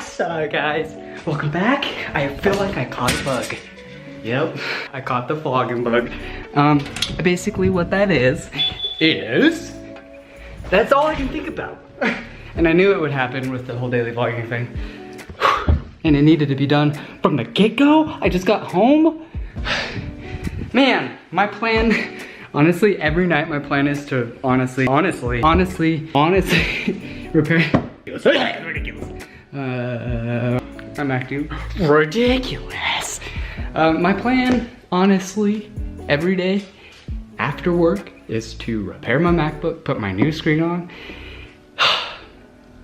Sorry guys, welcome back. I feel like I caught a bug. Yep, I caught the vlogging bug. Basically what that is that's all I can think about. And I knew it would happen with the whole daily vlogging thing. And it needed to be done from the get-go. I just got home. Man, my plan, honestly, every night my plan is to honestly repair. I'm acting ridiculous. My plan, honestly, every day after work is to repair my MacBook, put my new screen on,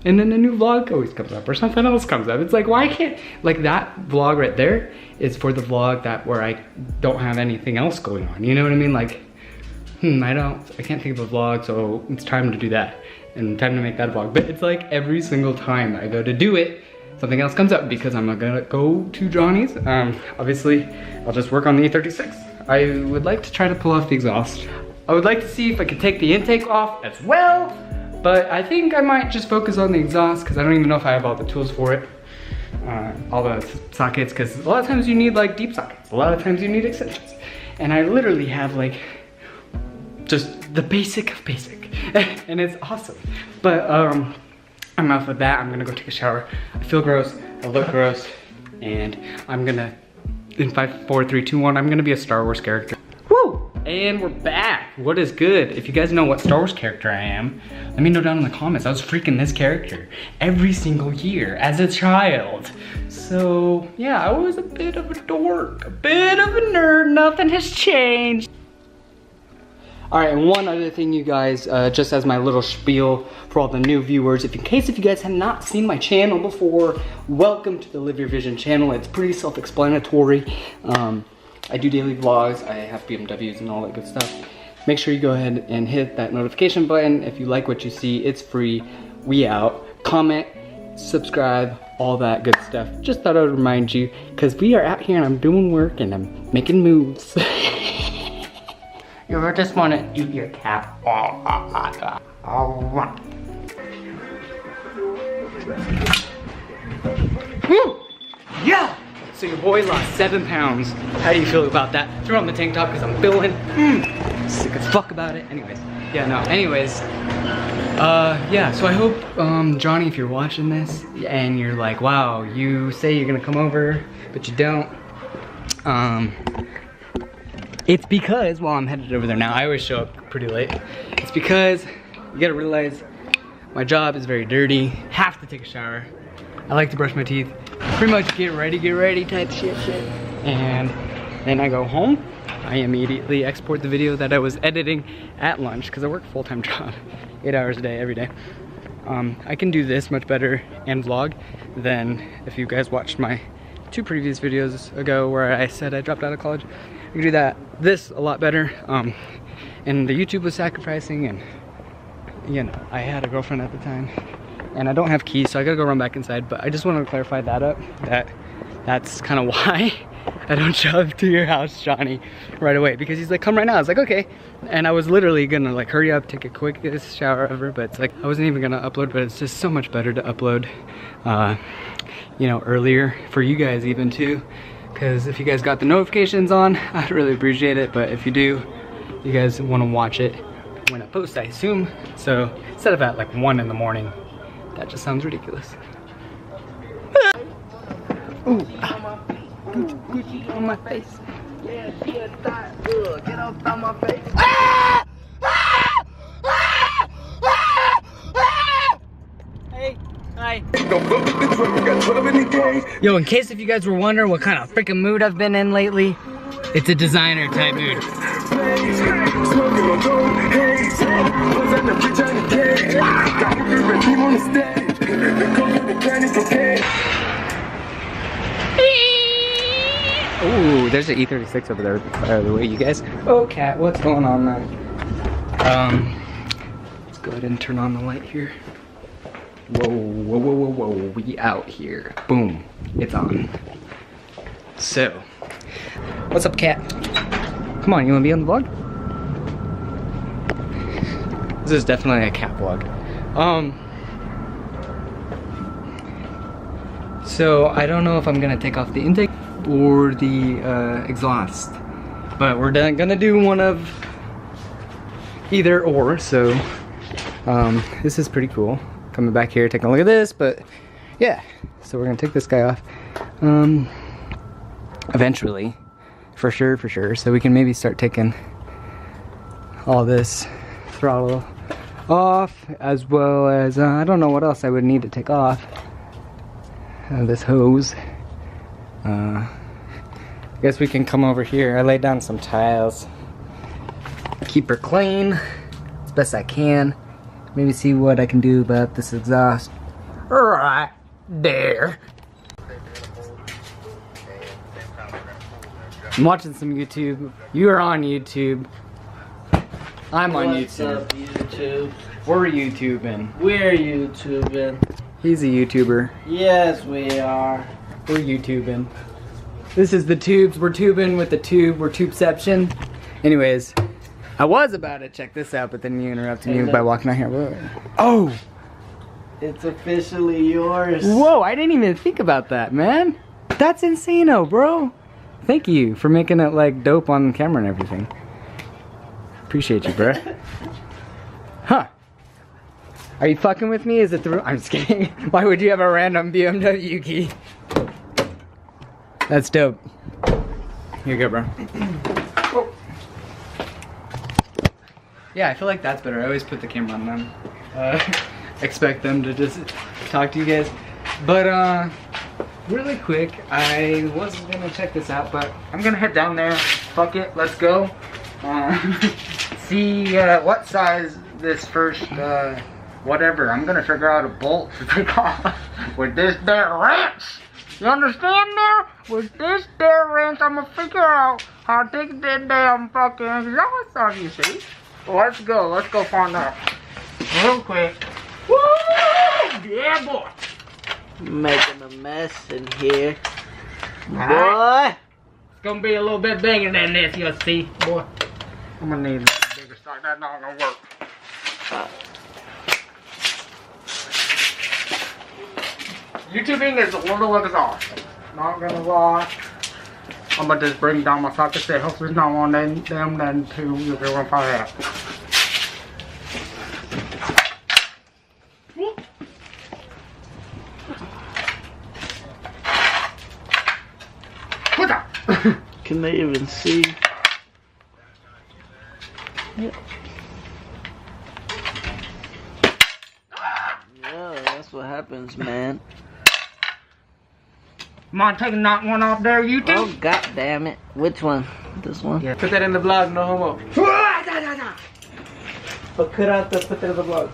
and then a new vlog always comes up or something else comes up. It's like, why can't, like that vlog right there is for the vlog where I don't have anything else going on. You know what I mean? Like, I can't think of a vlog, so it's time to do that. And time to make that vlog. But it's like every single time I go to do it, something else comes up because I'm not gonna go to Johnny's. Obviously, I'll just work on the E36. I would like to try to pull off the exhaust. I would like to see if I could take the intake off as well, but I think I might just focus on the exhaust because I don't even know if I have all the tools for it. All the sockets, because a lot of times you need like deep sockets. A lot of times you need extensions. And I literally have like just the basic of basic. And it's awesome. But I'm off with that. I'm gonna go take a shower. I feel gross, I look gross, and I'm gonna, in 5, 4, 3, 2, 1, I'm gonna be a Star Wars character. Woo! And we're back. What is good? If you guys know what Star Wars character I am, let me know down in the comments. I was freaking this character every single year as a child. So yeah, I was a bit of a dork, a bit of a nerd. Nothing has changed. All right, and one other thing, you guys, just as my little spiel for all the new viewers, in case you guys have not seen my channel before, welcome to the Live Your Vision channel. It's pretty self-explanatory. I do daily vlogs, I have BMWs and all that good stuff. Make sure you go ahead and hit that notification button. If you like what you see, it's free. We out. Comment, subscribe, all that good stuff. Just thought I would remind you, because we are out here and I'm doing work and I'm making moves. You ever just want to eat your cat? Woo! Yeah! So your boy lost 7 pounds. How do you feel about that? Throw on the tank top because I'm feeling sick as fuck about it. Anyways, yeah, so I hope, Johnny, if you're watching this and you're like, wow, you say you're gonna come over, but you don't. It's because, well, I'm headed over there now. I always show up pretty late. It's because you gotta realize my job is very dirty. Have to take a shower. I like to brush my teeth. Pretty much get ready type shit. And then I go home. I immediately export the video that I was editing at lunch because I work a full-time job, 8 hours a day, every day. I can do this much better and vlog than if you guys watched my 2 previous videos ago where I said I dropped out of college. I can do this a lot better. And the YouTube was sacrificing, and you know, I had a girlfriend at the time and I don't have keys, so I gotta go run back inside. But I just want to clarify that's kind of why I don't show up to your house, Johnny, right away, because he's like, come right now. I was like, okay. And I was literally gonna like hurry up, take a quickest shower ever, but it's like I wasn't even gonna upload. But it's just so much better to upload you know, earlier for you guys even too. Because if you guys got the notifications on, I'd really appreciate it. But if you do, you guys want to watch it when I post, I assume. So instead of at like 1 in the morning, that just sounds ridiculous. Ooh, Gucci on my face. Yeah, get off on my face. Hey. Hi. Yo, in case if you guys were wondering what kind of freaking mood I've been in lately, it's a designer type mood. Ooh, there's an E36 over there, by the way, you guys. Oh, cat, what's going on, man? Let's go ahead and turn on the light here. Whoa, we out here. Boom, it's on. So, what's up, cat? Come on, you wanna be on the vlog? This is definitely a cat vlog. So I don't know if I'm gonna take off the intake or the exhaust, but we're gonna do one of either or. So this is pretty cool. Coming back here, taking a look at this, but yeah. So we're gonna take this guy off eventually, for sure. So we can maybe start taking all this throttle off, as well as I don't know what else I would need to take off. This hose. I guess we can come over here. I laid down some tiles. Keep her clean as best I can. Maybe see what I can do about this exhaust. Right there. I'm watching some YouTube. You are on YouTube. I'm on YouTube. What's up, YouTube? We're YouTubing. We're YouTubing. He's a YouTuber. Yes, we are. We're YouTubing. This is the tubes. We're tubing with the tube. We're tubeception. Anyways, I was about to check this out, but then you interrupted me by walking out here. Whoa. Oh! It's officially yours. Whoa, I didn't even think about that, man. That's insane-o, bro. Thank you for making it like dope on camera and everything. Appreciate you, bro. Huh. Are you fucking with me? Is it the... I'm just kidding. Why would you have a random BMW key? That's dope. Here you go, bro. Yeah, I feel like that's better. I always put the camera on them. Expect them to just talk to you guys. But, really quick, I was gonna check this out, but I'm gonna head down there. Fuck it, let's go. See what size this first, whatever. I'm gonna figure out a bolt to take off with this there wrench. You understand now? With this there wrench, I'm gonna figure out how to take that damn fucking exhaust off, you see? Let's go find out. Real quick. Woo! Yeah, boy. Making a mess in here. Alright. Boy! It's gonna be a little bit bigger than this, you'll see, boy. I'm gonna need a bigger stock. That's not gonna work. YouTubing is a little exhausting. Not gonna lie. I'm gonna just bring down my socket set. Hopefully it's not one of them then too. You're gonna find out. What's up? Can they even see? Yep. Yeah, that's what happens, man. Mind taking that one off there, YouTube? Oh, god damn it. Which one? This one? Yeah. Put that in the vlog, no homo. But put that in the vlog.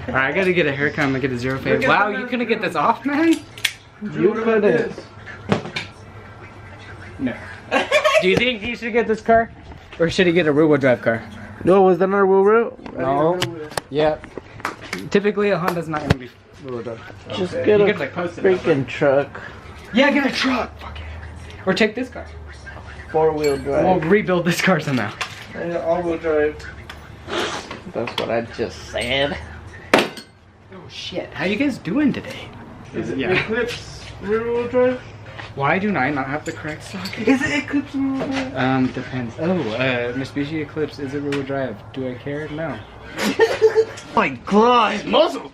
Alright, I gotta get a haircut. I'm gonna get a zero fade. Wow, you couldn't get this off, man? You couldn't. No. Do you think he should get this car? Or should he get a rear-wheel drive car? No, was that another wheel? No. Yeah. Typically, a Honda's not gonna be rear-wheel drive. Just get a like, freaking truck. Yeah, get a truck. Fuck it. Or take this car. 4-wheel drive. We'll rebuild this car somehow. And all-wheel drive. That's what I just said. Oh shit. How you guys doing today? Is it Eclipse rear-wheel drive? Why do I not have the correct socket? Is it Eclipse rear-wheel drive? Depends. Oh, Mitsubishi Eclipse is it rear-wheel drive? Do I care? No. My god! Muzzle!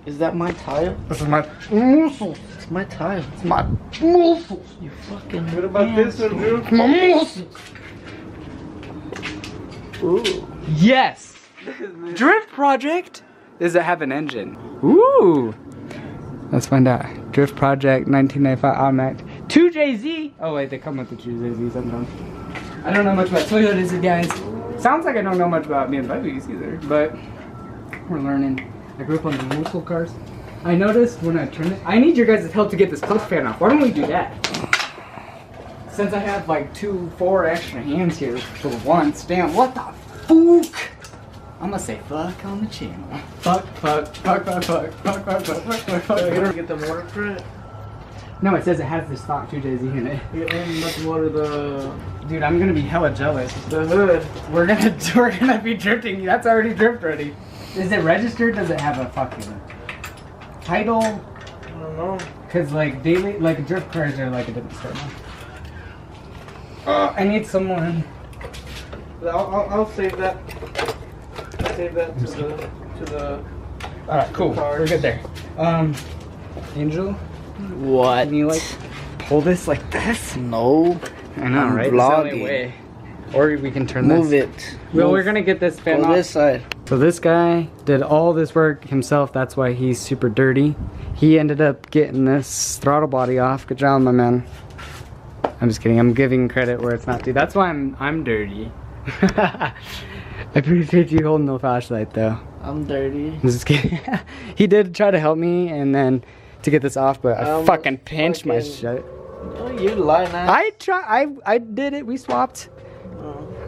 Is that my tile? This is my muscles. It's my tile. It's my muscles. You fucking. What about this one, Drew? It's my muscles. Ooh. Yes. Drift Project. Does it have an engine? Ooh. Let's find out. Drift Project 1995 automatic. 2JZ. Oh wait, they come with the 2JZ sometimes. I don't know much about Toyotas, guys. Sounds like I don't know much about BMWs either, but we're learning. I grew up on the muscle cars. I noticed when I turn it, I need your guys' help to get this clutch fan off. Why don't we do that? Since I have like 4 extra hands here for once. Damn, what the fuck? I'm gonna say fuck on the channel. Fuck. You're gonna get the motor for it? No, it says it has the stock 2JZ in it. And let's motor the Dude, I'm gonna be hella jealous. hood. We're gonna be drifting. That's already drift ready. Is it registered? Does it have a fucking title? don't know. Cause like daily, like drift cars are like a different story. Oh, I need someone. I'll save that. Save that to the. All right, cool. Cars. We're good there. Angel, What? can you like pull this like this? No. I know, I'm right? It's the only vlogging. way. Or we can turn Move this. it. Well, Move. we're gonna get this fan Go off. this side. So this guy did all this work himself. That's why he's super dirty. He ended up getting this throttle body off. Good job, my man. I'm just kidding. I'm giving credit where it's not due. That's why I'm dirty. I appreciate you holding the flashlight though. I'm dirty. I'm just kidding. He did try to help me and then to get this off, but I fucking pinched my shit. Oh, you lying now. I did it. We swapped.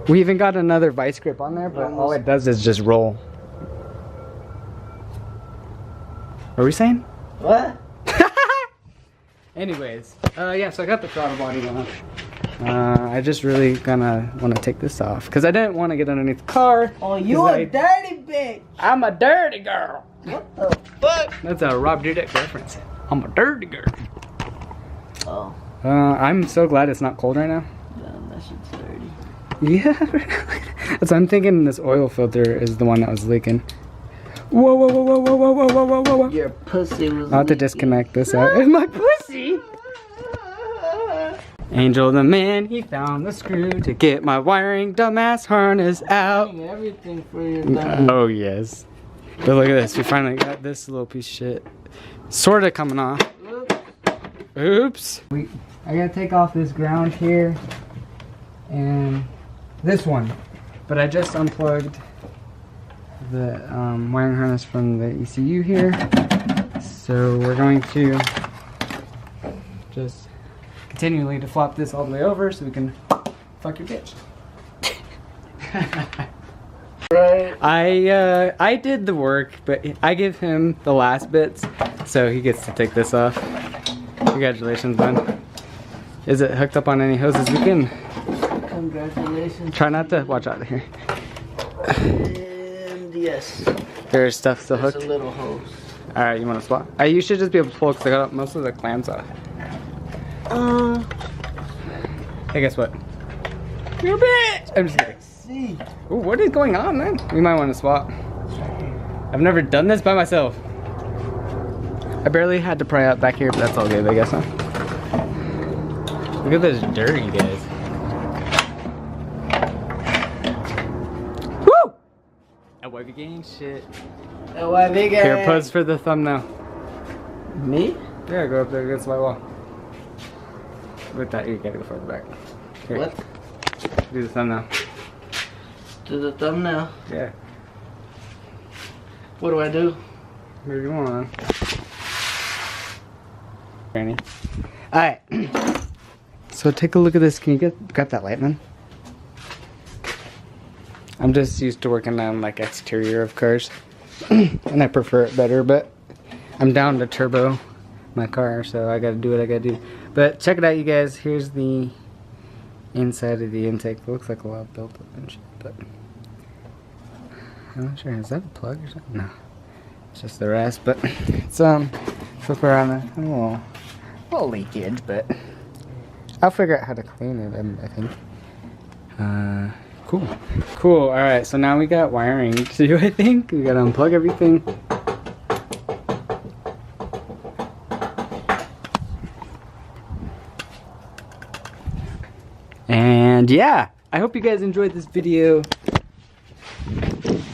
We even got another vice grip on there, but all it does is just roll. What were we saying? What? Anyways, yeah, so I got the throttle body on. I just really gonna want to take this off because I didn't want to get underneath the car. Oh, you a dirty bitch. I'm a dirty girl. What the fuck? That's a Rob Dyrdek reference. I'm a dirty girl. Oh. I'm so glad it's not cold right now. Damn, that shit's dirty. Yeah. That's I'm thinking this oil filter is the one that was leaking. Whoa, whoa, whoa, whoa, whoa, whoa, whoa, whoa, whoa, whoa. Your pussy was I'll have to disconnect this out. It's my pussy! Angel the man, he found the screw to get my wiring dumbass harness out. Everything for your dumb. Oh, yes. But look at this. We finally got this little piece of shit sort of coming off. Oops. I gotta take off this ground here and this one. But I just unplugged the wiring harness from the ECU here. So we're going to just continually to flop this all the way over so we can fuck your bitch. Right. I did the work, but I give him the last bits, so he gets to take this off. Congratulations, man. Is it hooked up on any hoses? We can Congratulations. try not to watch out here. And yes. There's stuff still There's hooked. a little hose. All right, you want to swap? You should just be able to pull because I got most of the clamps off. Hey, guess what? You're a bitch. I'm just kidding. See. Ooh, what is going on, man? We might want to swap. I've never done this by myself. I barely had to pry out back here, but that's all good, I guess, huh? Look at this dirt, you guys. Woo! LYV gang shit. LYV gang. Here, pose for the thumbnail. Me? Yeah, go up there against my wall. With that, you gotta go further back. Here. What? Do the thumbnail. To the thumbnail. Yeah. What do I do? Where you want? Granny. Alright. So take a look at this. Can you grab that light, man? I'm just used to working on like exterior of cars. And I prefer it better, but I'm down to turbo my car, so I gotta do what I gotta do. But check it out, you guys. Here's the inside of the intake. It looks like a lot built up and shit, but I'm not sure. Is that a plug or something? No. It's just the rest, but it's flip around a little leakage, but I'll figure out how to clean it, I think. Cool. Alright, so now we got wiring to do, I think. We gotta unplug everything. And yeah, I hope you guys enjoyed this video.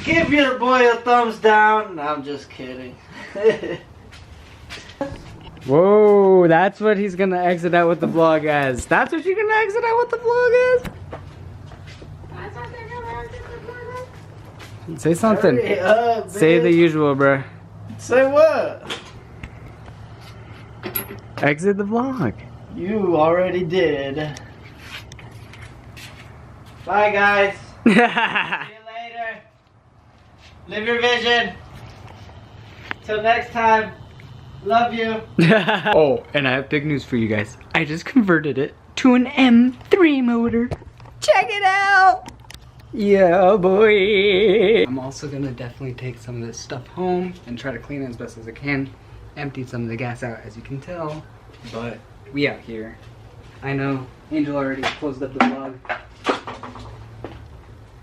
Give your boy a thumbs down. No, I'm just kidding. Whoa, that's what he's gonna exit out with the vlog as. That's what you're gonna exit out with the vlog as? Say something. Hurry up, Say the bitch. usual, bruh. Say what? Exit the vlog. You already did. Bye, guys. See you later. Live your vision. Till next time. Love you. Oh, and I have big news for you guys. I just converted it to an M3 motor. Check it out. Yeah, boy. I'm also gonna definitely take some of this stuff home and try to clean it as best as I can. emptied some of the gas out, as you can tell, but we out here. I know Angel already closed up the vlog,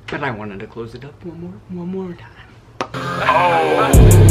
but I wanted to close it up one more time. Oh.